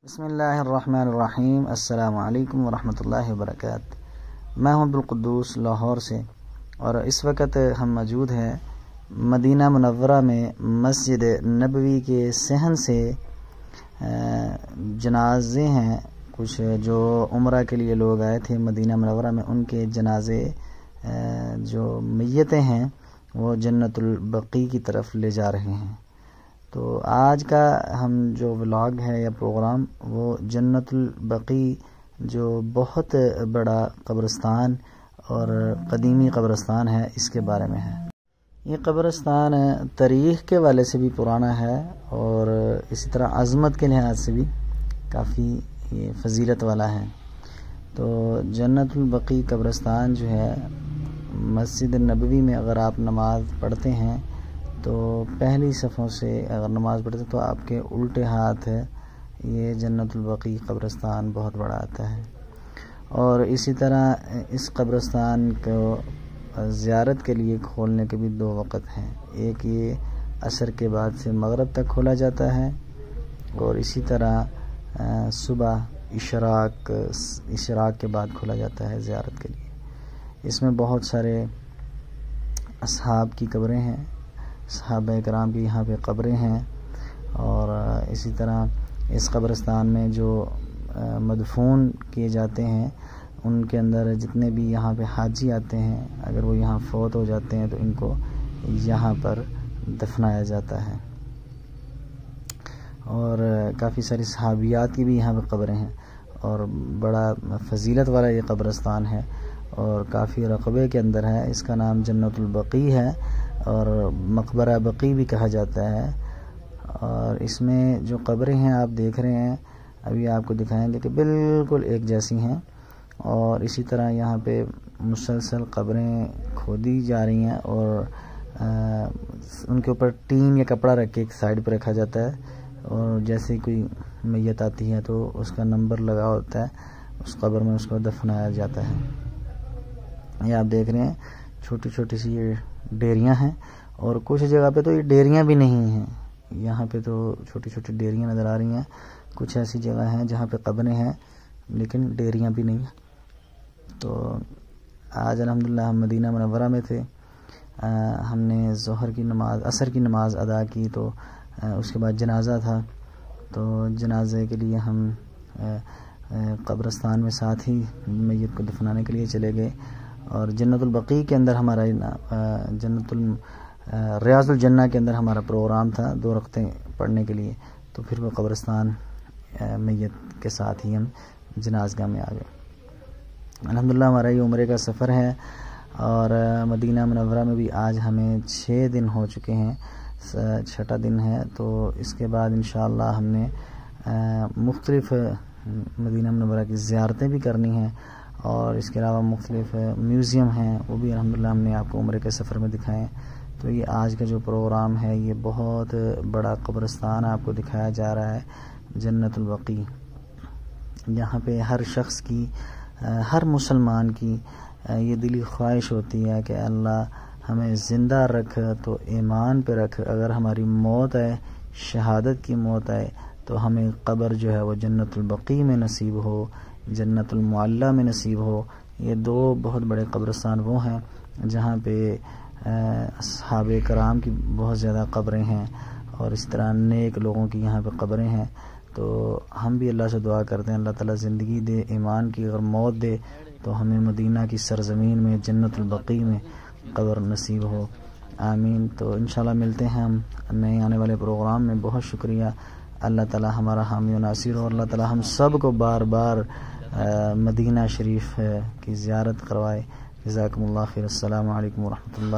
بسم اللہ الرحمن الرحیم۔ السلام علیکم ورحمۃ اللہ وبرکاتہ۔ میں ہوں عبدالقدوس لاہور سے، اور اس وقت ہم موجود ہیں مدینہ منورہ میں مسجد نبوی کے صحن سے۔ جنازے ہیں کچھ جو عمرہ کے لیے لوگ آئے تھے مدینہ منورہ میں، ان کے جنازے جو میتیں ہیں وہ جنت البقیع کی طرف لے جا رہے ہیں۔ تو آج کا ہم جو ولاگ ہے یا پروگرام وہ جنت البقیع جو بہت بڑا قبرستان اور قدیمی قبرستان ہے اس کے بارے میں ہے۔ یہ قبرستان تاریخ کے والے سے بھی پرانا ہے اور اسی طرح عظمت کے لحاظ سے بھی کافی یہ فضیلت والا ہے۔ تو جنت البقیع قبرستان جو ہے مسجد نبوی میں اگر آپ نماز پڑھتے ہیں تو پہلی صفوں سے اگر نماز پڑھتے تو آپ کے الٹے ہاتھ یہ جنت البقیع قبرستان بہت بڑا آتا ہے۔ اور اسی طرح اس قبرستان کو زیارت کے لیے کھولنے کے بھی دو وقت ہیں، ایک یہ عصر کے بعد سے مغرب تک کھولا جاتا ہے، اور اسی طرح صبح اشراق کے بعد کھولا جاتا ہے زیارت کے لیے۔ اس میں بہت سارے اصحاب کی قبریں ہیں، صحابہ کرام کی یہاں پہ قبریں ہیں، اور اسی طرح اس قبرستان میں جو مدفون کیے جاتے ہیں ان کے اندر جتنے بھی یہاں پہ حاجی آتے ہیں اگر وہ یہاں فوت ہو جاتے ہیں تو ان کو یہاں پر دفنایا جاتا ہے۔ اور کافی ساری صحابیات کی بھی یہاں پہ قبریں ہیں، اور بڑا فضیلت والا یہ قبرستان ہے اور کافی رقبے کے اندر ہے۔ اس کا نام جنت البقیع ہے اور مقبرہ بقیع بھی کہا جاتا ہے۔ اور اس میں جو قبریں ہیں آپ دیکھ رہے ہیں، ابھی آپ کو دکھائیں گے کہ بالکل ایک جیسی ہیں، اور اسی طرح یہاں پہ مسلسل قبریں کھودی جا رہی ہیں، اور ان کے اوپر ٹین یا کپڑا رکھ کے ایک سائڈ پہ رکھا جاتا ہے، اور جیسے کوئی میت آتی ہے تو اس کا نمبر لگا ہوتا ہے، اس قبر میں اس کو دفنایا جاتا ہے۔ یہ آپ دیکھ رہے ہیں چھوٹی چھوٹی سی یہ ڈیریاں ہیں، اور کچھ جگہ پہ تو یہ ڈیریاں بھی نہیں ہیں، یہاں پہ تو چھوٹی چھوٹی ڈیریاں نظر آ رہی ہیں۔ کچھ ایسی جگہ ہیں جہاں پہ قبریں ہیں لیکن ڈیریاں بھی نہیں ہیں۔ تو آج الحمدللہ ہم مدینہ منورہ میں تھے، ہم نے عصر کی نماز ادا کی، تو اس کے بعد جنازہ تھا، تو جنازے کے لیے ہم قبرستان میں ساتھ ہی میت کو دفنانے کے لیے چلے گئے، اور جنت البقیع کے اندر ہمارا ریاض الجنہ کے اندر ہمارا پروگرام تھا 2 رکعتیں پڑھنے کے لیے، تو پھر وہ قبرستان میت کے ساتھ ہی ہم جنازگاہ میں آ گئے۔ الحمدللہ ہمارا یہ عمرے کا سفر ہے، اور مدینہ منورہ میں بھی آج ہمیں 6 دن ہو چکے ہیں، 6واں دن ہے۔ تو اس کے بعد انشاءاللہ ہم نے مختلف مدینہ منورہ کی زیارتیں بھی کرنی ہیں، اور اس کے علاوہ مختلف میوزیم ہیں وہ بھی الحمدللہ ہم نے آپ کو عمرے کے سفر میں دکھائے۔ تو یہ آج کا جو پروگرام ہے یہ بہت بڑا قبرستان آپ کو دکھایا جا رہا ہے جنت البقیع۔ یہاں پہ ہر شخص کی، ہر مسلمان کی یہ دلی خواہش ہوتی ہے کہ اللہ ہمیں زندہ رکھ تو ایمان پہ رکھ، اگر ہماری موت آئے، شہادت کی موت آئے، تو ہمیں قبر جو ہے وہ جنت البقیع میں نصیب ہو، جنت المعلیٰ میں نصیب ہو۔ یہ 2 بہت بڑے قبرستان وہ ہیں جہاں پہ اصحاب کرام کی بہت زیادہ قبریں ہیں، اور اس طرح نیک لوگوں کی یہاں پہ قبریں ہیں۔ تو ہم بھی اللہ سے دعا کرتے ہیں اللہ تعالیٰ زندگی دے، ایمان کی اگر موت دے تو ہمیں مدینہ کی سرزمین میں جنت البقیع میں قبر نصیب ہو، آمین۔ تو انشاءاللہ ملتے ہیں ہم نئے آنے والے پروگرام میں۔ بہت شکریہ، اللہ تعالیٰ ہمارا حامی و ناصر ہو، اللہ تعالیٰ ہم سب کو بار بار مدینہ شریف کی زیارت کروائے۔ جزاکم اللہ خیر۔ السلام علیکم ورحمۃ اللہ۔